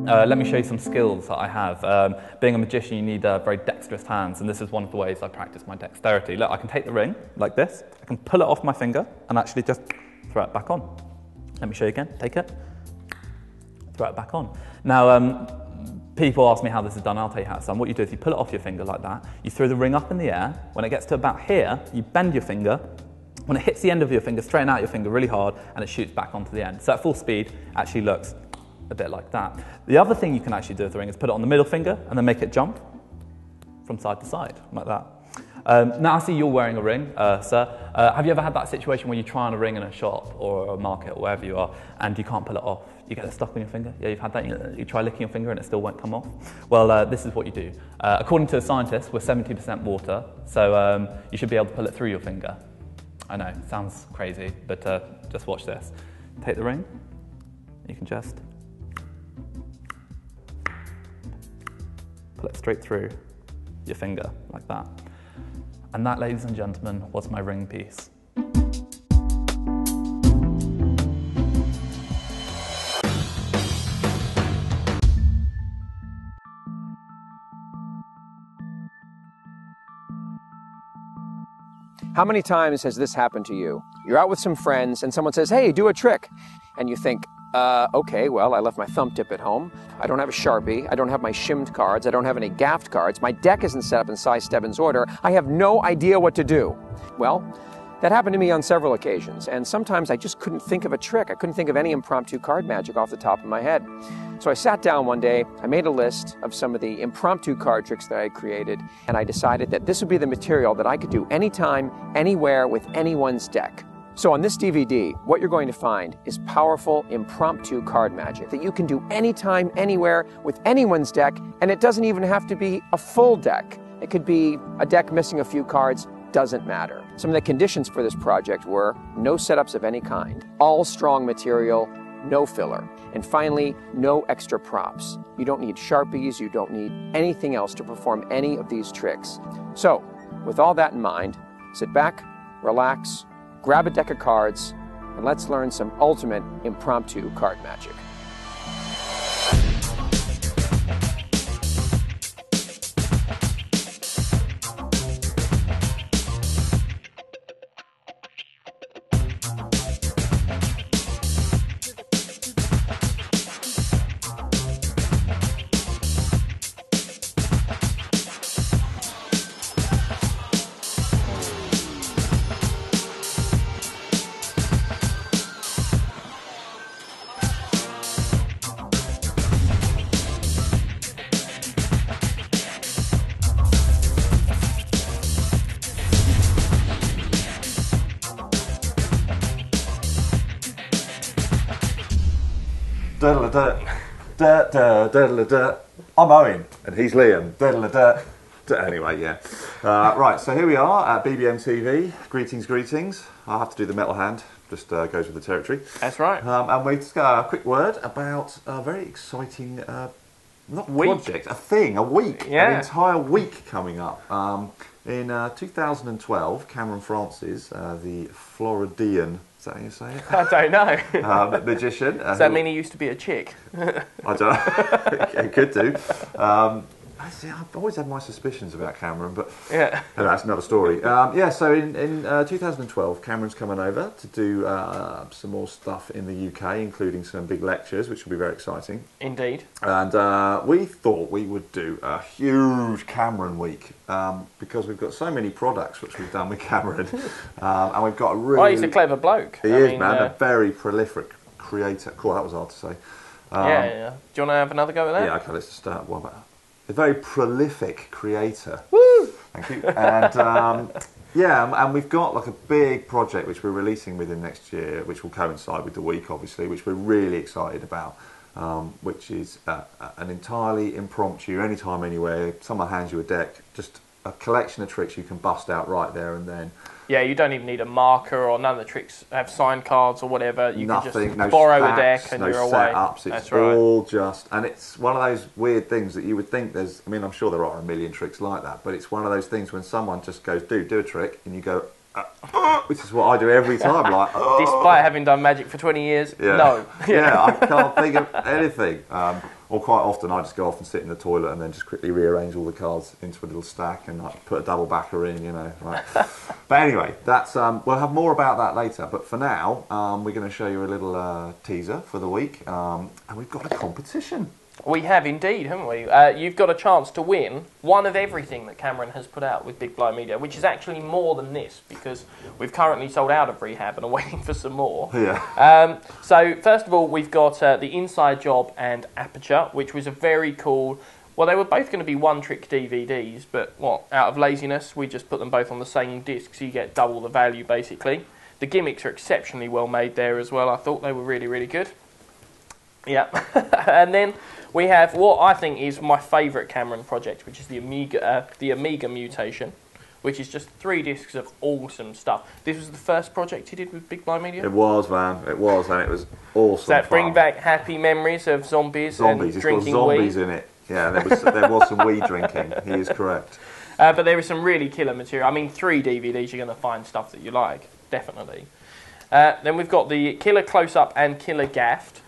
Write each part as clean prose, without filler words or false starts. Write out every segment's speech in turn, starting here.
Let me show you some skills that I have. Being a magician, you need very dexterous hands, and this is one of the ways I practice my dexterity. Look, I can take the ring like this, I can pull it off my finger and actually just throw it back on. Let me show you again. Take it, throw it back on. Now, people ask me how this is done. I'll tell you how it's done. What you do is you pull it off your finger like that, you throw the ring up in the air. When it gets to about here, you bend your finger. When it hits the end of your finger, straighten out your finger really hard, and it shoots back onto the end. So at full speed, it actually looks a bit like that. The other thing you can actually do with the ring is put it on the middle finger and then make it jump from side to side, like that. Now I see you're wearing a ring, sir. Have you ever had that situation where you try on a ring in a shop or a market or wherever you are and you can't pull it off? You get it stuck on your finger? Yeah, you've had that? You try licking your finger and it still won't come off? Well, this is what you do. According to the scientists, we're 70% water, so you should be able to pull it through your finger. I know, it sounds crazy, but just watch this. Take the ring, you can just pull it straight through your finger, like that. And that, ladies and gentlemen, was my ring piece. How many times has this happened to you? You're out with some friends and someone says, hey, do a trick. And you think, okay, well, I left my thumb tip at home. I don't have a Sharpie. I don't have my shimmed cards. I don't have any gaffed cards. My deck isn't set up in Cy Stebbins order. I have no idea what to do. Well, that happened to me on several occasions, and sometimes I just couldn't think of a trick. I couldn't think of any impromptu card magic off the top of my head. So I sat down one day, I made a list of some of the impromptu card tricks that I had created, and I decided that this would be the material that I could do anytime, anywhere, with anyone's deck. So on this DVD, what you're going to find is powerful impromptu card magic that you can do anytime, anywhere, with anyone's deck, and it doesn't even have to be a full deck. It could be a deck missing a few cards, doesn't matter. Some of the conditions for this project were no setups of any kind, all strong material, no filler, and finally, no extra props. You don't need Sharpies, you don't need anything else to perform any of these tricks. So, with all that in mind, sit back, relax, grab a deck of cards, and let's learn some ultimate impromptu card magic. I'm Owen, and he's Liam. Anyway, yeah. Right, so here we are at BBM TV. Greetings, greetings. I'll have to do the metal hand, just goes with the territory. That's right. And we just got a quick word about a very exciting, not project, a thing, a week, an entire week coming up. In 2012, Cameron Francis, the Floridian, is that how you say it? I don't know. Magician. Does that mean he used to be a chick? I don't know. It could do. I've always had my suspicions about Cameron, but that's another story. So in 2012, Cameron's coming over to do some more stuff in the UK, including some big lectures, which will be very exciting. Indeed. And we thought we would do a huge Cameron week because we've got so many products which we've done with Cameron, and we've got a really... Well, he's a clever bloke. He is, man, a very prolific creator. Cool, that was hard to say. Do you want to have another go at that? Yeah, okay, let's just start. What about a very prolific creator. Woo! Thank you. And and we've got like a big project which we're releasing within next year, which will coincide with the week, obviously, which we're really excited about, which is an entirely impromptu, anytime, anywhere. Someone hands you a deck, just a collection of tricks you can bust out right there and then. Yeah, you don't even need a marker or none of the tricks have signed cards or whatever. You Nothing, can just no borrow stacks, a deck and no you're away. Setups. It's That's right. all just, and it's one of those weird things that you would think there's, I mean, I'm sure there are a million tricks like that, but it's one of those things when someone just goes, dude, do a trick, and you go, which is what I do every time, like, Despite having done magic for 20 years, no. Yeah, I can't think of anything. Or quite often I just go off and sit in the toilet and then just quickly rearrange all the cards into a little stack and like put a double backer in, you know. Right. But anyway, that's we'll have more about that later. But for now, we're going to show you a little teaser for the week, and we've got a competition. We have indeed, haven't we? You've got a chance to win one of everything that Cameron has put out with Big Blind Media, which is actually more than this, because we've currently sold out of Rehab and are waiting for some more. Yeah. So first of all, we've got the Inside Job and Aperture, which was a very cool... Well, they were both going to be one-trick DVDs, but out of laziness, we just put them both on the same disc, so you get double the value, basically. The gimmicks are exceptionally well made there as well. I thought they were really, really good. Yeah. And then we have what I think is my favourite Cameron project, which is the Amiga Mutation, which is just 3 discs of awesome stuff. This was the first project he did with Big Blind Media? It was, man. It was, and it was awesome. Does that bring back happy memories of zombies and drinking It's got zombies weed? in it. Yeah, there was some weed drinking. He is correct. But there is some really killer material. I mean, 3 DVDs, you're going to find stuff that you like, definitely. Then we've got the Killer Close-Up and Killer Gaffed,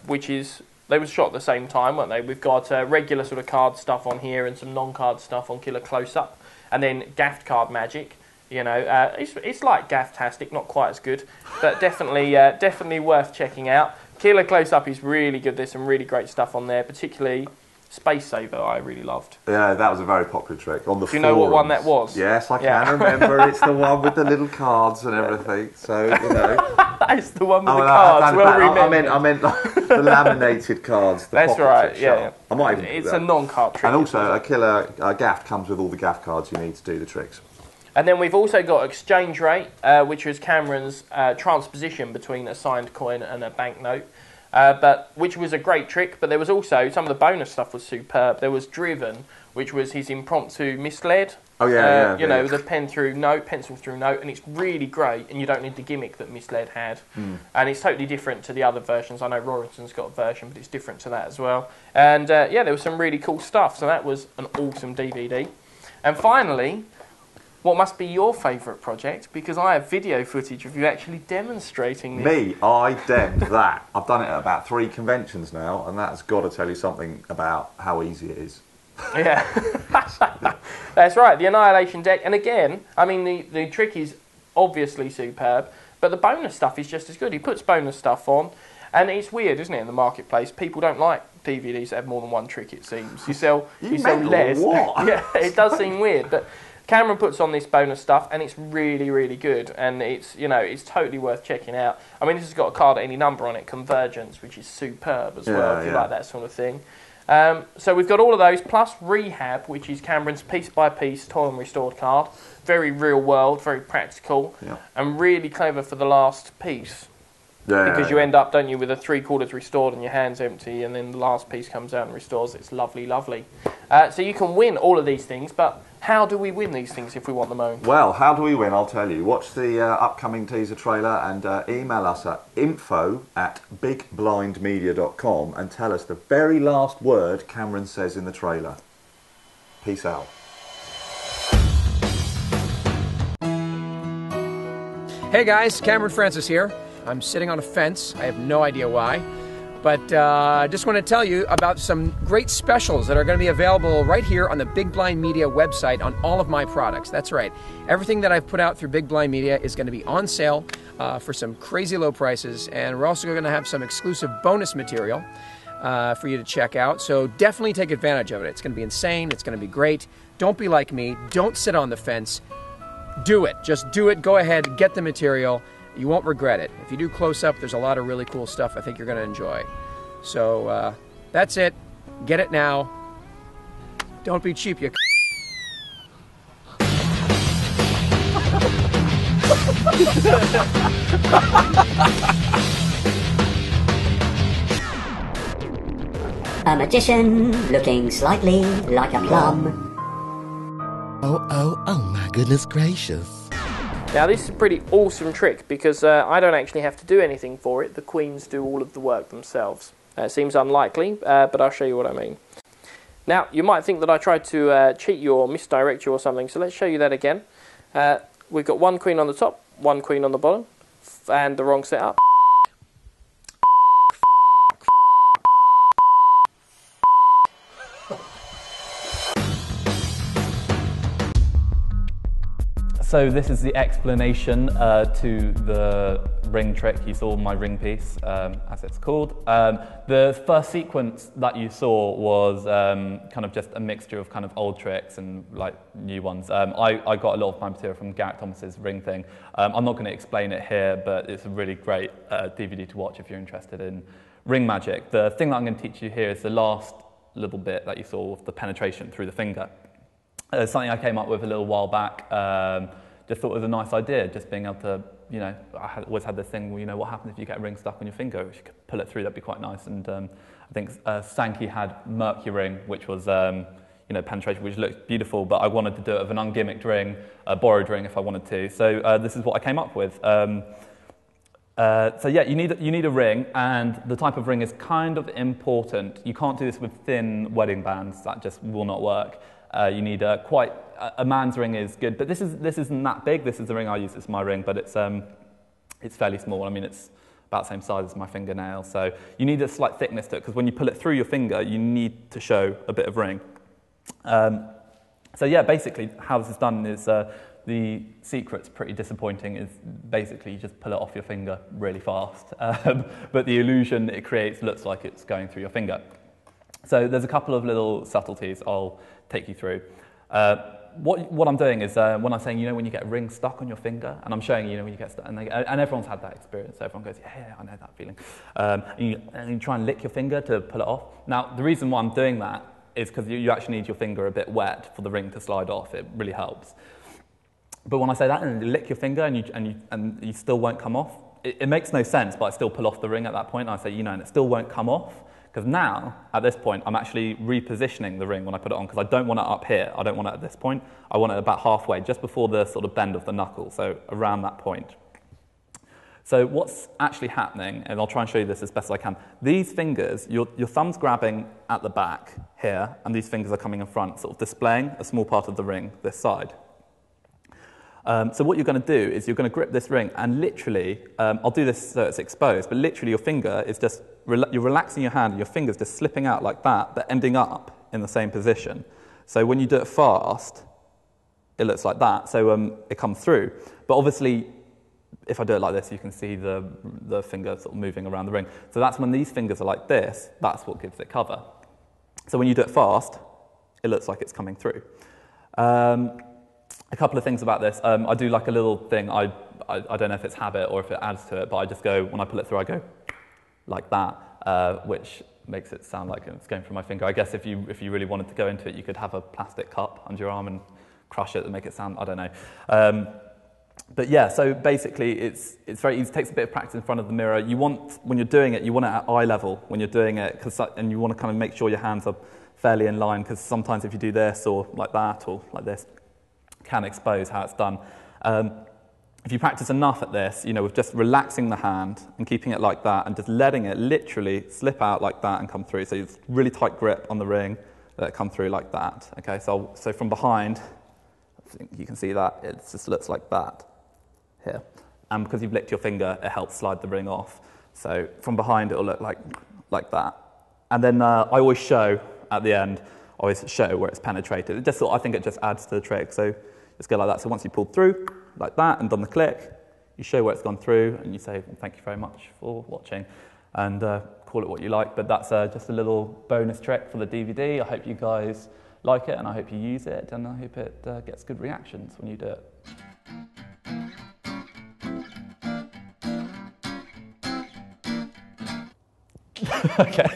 which is... They were shot at the same time, weren't they? We've got regular sort of card stuff on here and some non-card stuff on Killer Close-Up. And then Gaffed Card Magic. You know, it's like Gafftastic, not quite as good, but definitely worth checking out. Killer Close-Up is really good. There's some really great stuff on there, particularly Space Saver I really loved. Yeah, that was a very popular trick on the Do you know what one that was? Yes, I can remember. It's the one with the little cards and everything. So, you know. That's the one with the cards. I meant like the laminated cards. The That's right, yeah. I might even it's a non-card trick. And also, a Killer Gaff comes with all the Gaff cards you need to do the tricks. And then we've also got Exchange Rate, which was Cameron's transposition between a signed coin and a banknote. Which was a great trick, but there was also, some of the bonus stuff was superb. There was Driven, which was his impromptu misled. Oh, yeah, you know, the pencil through note, and it's really great, and you don't need the gimmick that Misled had. And it's totally different to the other versions. I know Rorison's got a version, but it's different to that as well. And yeah, there was some really cool stuff, so that was an awesome DVD. And finally, what must be your favourite project? Because I have video footage of you actually demonstrating this. Me, I demmed that. I've done it at about 3 conventions now, and that's got to tell you something about how easy it is. Yeah, that's right, the Annihilation deck. And again, I mean, the trick is obviously superb, but the bonus stuff is just as good. He puts bonus stuff on, and it's weird, isn't it, in the marketplace? People don't like DVDs that have more than one trick, it seems. You sell less. What? Yeah, it does seem weird, but Cameron puts on this bonus stuff, and it's really, really good, and it's, you know, it's totally worth checking out. I mean, this has got a card at any number on it, Convergence, which is superb as well, if you like that sort of thing. So we've got all of those, plus Rehab, which is Cameron's piece-by-piece toy and restored card. Very real world, very practical, and really clever for the last piece. Because you end up, don't you, with a 3/4 restored and your hand's empty, and then the last piece comes out and restores. It's lovely, lovely. So you can win all of these things, but how do we win these things if we want them owned? Well, how do we win? I'll tell you. Watch the upcoming teaser trailer and email us at info@bigblindmedia.com and tell us the very last word Cameron says in the trailer. Peace out. Hey guys, Cameron Francis here. I'm sitting on a fence. I have no idea why. But I just want to tell you about some great specials that are going to be available right here on the Big Blind Media website on all of my products. That's right. Everything that I've put out through Big Blind Media is going to be on sale for some crazy low prices. And we're also going to have some exclusive bonus material for you to check out. So definitely take advantage of it. It's going to be insane. It's going to be great. Don't be like me. Don't sit on the fence. Do it. Just do it. Go ahead. Get the material. You won't regret it. If you do close up, there's a lot of really cool stuff I think you're going to enjoy. So that's it. Get it now. Don't be cheap, you A magician looking slightly like a plum. Oh my goodness gracious. Now this is a pretty awesome trick because I don't actually have to do anything for it. The queens do all of the work themselves. It seems unlikely, but I'll show you what I mean. Now, you might think that I tried to cheat you or misdirect you or something, so let's show you that again. We've got 1 queen on the top, 1 queen on the bottom, and the wrong setup. So this is the explanation to the ring trick. You saw my ring piece, as it's called. The first sequence that you saw was kind of just a mixture of kind of old tricks and like new ones. I got a lot of my material from Garrett Thomas's ring thing. I'm not going to explain it here, but it's a really great DVD to watch if you're interested in ring magic. The thing that I'm going to teach you here is the last little bit that you saw with the penetration through the finger. Something I came up with a little while back. Just thought it was a nice idea, just being able to, you know, always had this thing, well, you know, what happens if you get a ring stuck on your finger? If you could pull it through, that'd be quite nice. And I think Sankey had Mercury ring, which was, you know, penetration, which looked beautiful, but I wanted to do it with an ungimmicked ring, a borrowed ring if I wanted to. So this is what I came up with. So yeah, you need a ring, and the type of ring is kind of important. You can't do this with thin wedding bands; that just will not work. You need a man's ring is good, but this isn't that big. This is the ring I use. It's my ring, but it's fairly small. I mean, it's about the same size as my fingernail. So you need a slight thickness to it, because when you pull it through your finger, you need to show a bit of ring. So yeah, basically how this is done is the secret's pretty disappointing. Is basically you just pull it off your finger really fast, but the illusion it creates looks like it's going through your finger. So there's a couple of little subtleties I'll take you through. What I'm doing is when I'm saying, you know, when you get a ring stuck on your finger, and I'm showing you know when you get stuck, and everyone's had that experience. So everyone goes, yeah, I know that feeling. And you try and lick your finger to pull it off. Now the reason why I'm doing that is because you actually need your finger a bit wet for the ring to slide off. It really helps. But when I say that and you lick your finger and you still won't come off, it makes no sense. But I still pull off the ring at that point. And I say, you know, and it still won't come off. Because now, at this point, I'm actually repositioning the ring when I put it on, because I don't want it up here. I don't want it at this point. I want it about halfway, just before the sort of bend of the knuckle, so around that point. So what's actually happening, and I'll try and show you this as best as I can, these fingers, your thumb's grabbing at the back here, and these fingers are coming in front, sort of displaying a small part of the ring this side. So what you're going to do is you're going to grip this ring, and literally, I'll do this so it's exposed, but literally your finger is just, you're relaxing your hand and your finger's just slipping out like that, but ending up in the same position. So when you do it fast, it looks like that, so it comes through. But obviously, if I do it like this, you can see the finger sort of moving around the ring. So that's when these fingers are like this, that's what gives it cover. So when you do it fast, it looks like it's coming through. A couple of things about this. I do like a little thing. I don't know if it's habit or if it adds to it, but I just go, when I pull it through, I go like that, which makes it sound like it's going through my finger. I guess if you really wanted to go into it, you could have a plastic cup under your arm and crush it and make it sound, I don't know. But yeah, so basically it's very easy. It takes a bit of practice in front of the mirror. You want, when you're doing it, you want it at eye level when you're doing it, and you want to kind of make sure your hands are fairly in line, because sometimes if you do this or like that or like this, can expose how it's done. If you practice enough at this, you know, with just relaxing the hand and keeping it like that and just letting it literally slip out like that and come through. So it's really tight grip on the ring, let it come through like that. Okay, so from behind, I think you can see that, it just looks like that here. And because you've licked your finger, it helps slide the ring off. So from behind, it'll look like that. And then I always show at the end, always show where it's penetrated. It just I think it just adds to the trick. So just go like that. So once you pulled through like that and done the click, you show where it's gone through and you say, well, thank you very much for watching, and call it what you like. But that's just a little bonus trick for the DVD. I hope you guys like it, and I hope you use it, and I hope it gets good reactions when you do it. Okay.